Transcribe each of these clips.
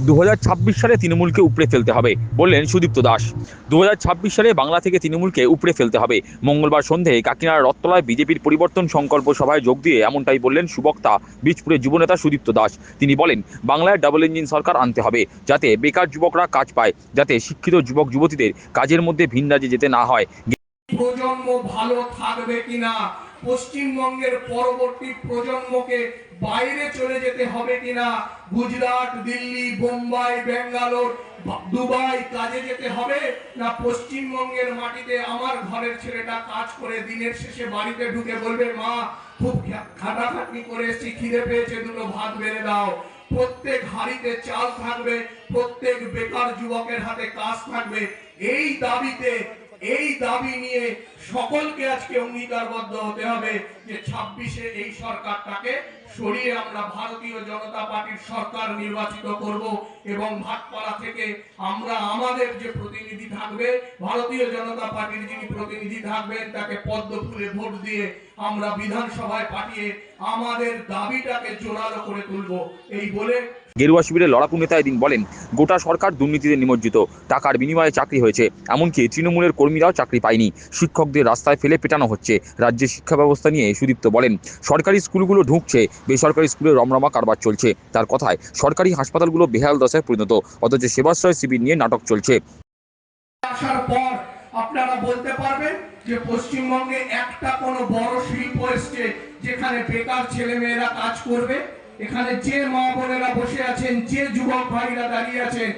2026 সালে তৃণমূলকে উপড়ে ফেলতে হবে বললেন সুদীপ্ত দাস। 2026 সালে বাংলা থেকে তৃণমূলকে উপড়ে ফেলতে হবে। মঙ্গলবার সন্ধ্যায় কাকিনাড়ার রত্তলায় বিজেপির পরিবর্তন সংকল্প সভায় যোগ দিয়ে এমনটাই বললেন সুবক্তা বীজপুরের যুবনেতা সুদীপ্ত দাস। তিনি বলেন, বাংলায় ডাবল ইঞ্জিন সরকার আনতে হবে, যাতে বেকার যুবকরা কাজ পায়, যাতে শিক্ষিত যুবক যুবতীদের কাজের মধ্যে ভিন রাজ্যে যেতে না হয়। প্রজন্ম ভালো থাকবে কিনা, পশ্চিমবঙ্গের পরবর্তী প্রজন্মকে বাইরে চলে যেতে হবে কিনা, গুজরাট, দিল্লি, বোম্বাই, বেঙ্গালোর, দুবাই কাজে যেতে হবে, না পশ্চিমবঙ্গের মাটিতে আমার ঘরের ছেলেটা কাজ করে দিনের শেষে বাড়িতে ঢুকে বলবে, মা খুব খাটাখাটনি করে এসেছি, খিদে পেয়েছে, দুটো ভাত বেড়ে দাও। প্রত্যেক হাড়িতে চাল থাকবে, প্রত্যেক বেকার যুবকের হাতে কাজ থাকবে। এই দাবি নিয়ে সকলকে আজকে অঙ্গীকারবদ্ধ হতে হবে যে 26-এ এই সরকারটাকে সরিয়ে আমরা ভারতীয় জনতা পার্টির সরকার নির্বাচিত করব এবং ভাটপাড়া থেকে আমরা আমাদের যে প্রতিনিধি থাকবে, ভারতীয় জনতা পার্টির যিনি প্রতিনিধি থাকবেন, তাকে পদ্ম ফুলে ভোট দিয়ে আমরা বিধানসভায় পাঠিয়ে আমাদের দাবিটাকে জোরালো করে তুলব। এই বলে গেরুয়া শিবিরের লড়াকু নেতা এদিন বলেন, গোটা সরকার দুর্নীতিতে নিমজ্জিত, টাকার বিনিময়ে চাকরি হয়েছে, এমনকি তৃণমূলের কর্মীরাও চাকরি পায়নি, শিক্ষকদের রাস্তায় ফেলে পেটানো হচ্ছে। রাজ্যের শিক্ষা ব্যবস্থা নিয়ে সুদীপ্ত বলেন, সরকারি স্কুলগুলো ঢুকছে, বেসরকারি স্কুলে রমরমা কারবার চলছে। তার কথায় সরকারি হাসপাতালগুলো বেহাল দশায় পরিণত, অথচ সেবাশ্রয় শিবির নিয়ে নাটক চলছে। আসার পর আপনারা বলতে পারবেন যে পশ্চিমবঙ্গে একটা কোনো বড় শিল্প এসছে যেখানে বেকার ছেলে মেয়েরা কাজ করবে? এখানে যে মা বোনেরা বসে আছেন, যে যুবক ভাইরা দাঁড়িয়ে আছেন,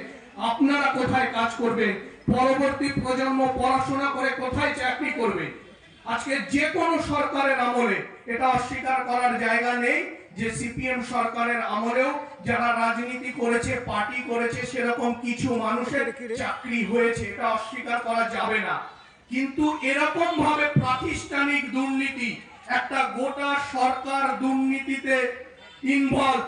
আপনারা কোথায় কাজ করবেন? পরবর্তী প্রজন্ম পড়াশোনা করে কোথায় চাকরি করবে? আজকে যে কোনো সরকারের আমলে এটা অস্বীকার করার জায়গা নেই যে সিপিএম সরকারের আমলেও যারা রাজনীতি করেছে, পার্টি করেছে, সেরকম কিছু মানুষের চাকরি হয়েছে, এটা অস্বীকার করা যাবে না। কিন্তু এরকম ভাবে প্রাতিষ্ঠানিক দুর্নীতি, একটা গোটা সরকার দুর্নীতিতে ইনভলভ,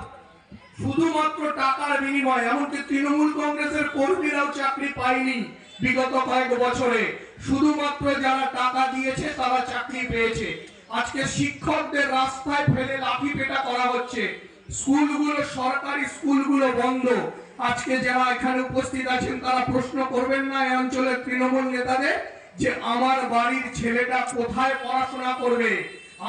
শুধুমাত্র টাকার বিনিময়ে, এমনকি তৃণমূল কংগ্রেসের কর্মীরাও চাকরি পায়নি বিগত কয়েক বছরে, শুধুমাত্র যারা টাকা দিয়েছে তারা চাকরি পেয়েছে। আজকে শিক্ষকদের রাস্তায় ফেলে লাঠি পেটা করা হচ্ছে, স্কুলগুলো, সরকারি স্কুলগুলো বন্ধ। আজকে যারা এখানে উপস্থিত আছেন তারা প্রশ্ন করবেন না এই অঞ্চলের তৃণমূল নেতাদের যে আমার বাড়ির ছেলেটা কোথায় পড়াশোনা করবে?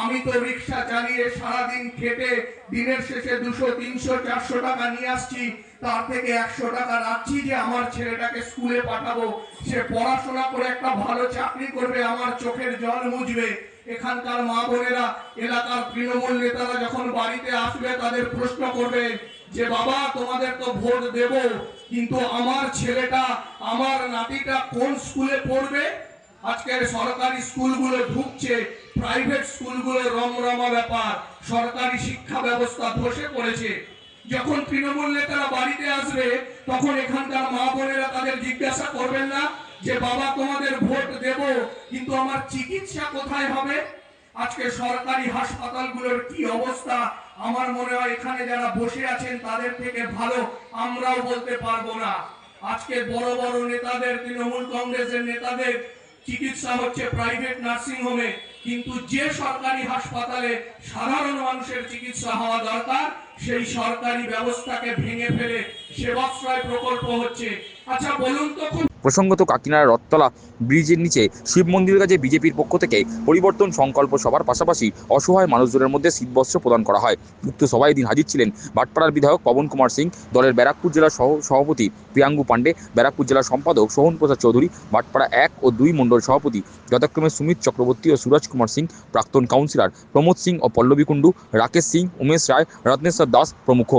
আমি তো রিক্সা চালিয়ে সারাদিন খেটে দিনের শেষে 200, 300, 400 টাকা নিয়ে আসছি, তার থেকে 100 টাকা রাখছি যে আমার ছেলেটাকে স্কুলে পাঠাবো, সে পড়াশোনা করে একটা ভালো চাকরি করবে, আমার চোখের জল মুছবে। এখানকার মা বোনেরা, এলাকার তৃণমূল নেতারা যখন বাড়িতে আসবে তাদের প্রশ্ন করবে যে বাবা তোমাদের তো ভোট দেব, কিন্তু আমার ছেলেটা, আমার নাতিটা কোন স্কুলে পড়বে? আজকের সরকারি স্কুলগুলো ঢুকছে, প্রাইভেট স্কুলগুলো রমরমা ব্যাপার, সরকারি শিক্ষা ব্যবস্থা ধসে পড়েছে। যখন তৃণমূল নেতারা বাড়িতে আসবে তখন এখানকার মা বোনেরা তাদের জিজ্ঞাসা করবেন না যে বাবা তোমাদের ভোট দেব, কিন্তু আমার চিকিৎসা কোথায় হবে? আজকে সরকারি হাসপাতালগুলোর কি অবস্থা, আমার মনে হয় এখানে যারা বসে আছেন তাদের থেকে ভালো আমরাও বলতে পারবো না। আজকে বড় বড় নেতাদের, তৃণমূল কংগ্রেসের নেতাদের চিকিৎসা হচ্ছে প্রাইভেট নার্সিং হোমে, কিন্তু যে সরকারি হাসপাতালে সাধারণ মানুষের চিকিৎসা হওয়া দরকার সেই সরকারি ব্যবস্থাকে ভেঙে ফেলে সেবাশ্রয় প্রকল্প হচ্ছে। আচ্ছা বলুন তো, প্রসঙ্গত কাকিনাড়ার রত্তলা ব্রিজের নিচে শিব মন্দিরের কাছে বিজেপির পক্ষ থেকে পরিবর্তন সংকল্প সভার পাশাপাশি অসহায় মানুষজনের মধ্যে শীতবস্ত্র প্রদান করা হয়। উক্ত সভায় এদিন হাজির ছিলেন ভাটপাড়ার বিধায়ক পবন কুমার সিং, দলের ব্যারাকপুর জেলার সভাপতি প্রিয়াঙ্গু পাণ্ডে, ব্যারাকপুর জেলার সম্পাদক সোহন প্রসাদ চৌধুরী, ভাটপাড়া 1 ও 2 মণ্ডল সভাপতি যথাক্রমে সুমিত চক্রবর্তী ও সুরজ কুমার সিং, প্রাক্তন কাউন্সিলর প্রমোদ সিং ও পল্লবী কুণ্ডু, রাকেশ সিং, উমেশ রায়, রত্নেশ্বর দাস প্রমুখ।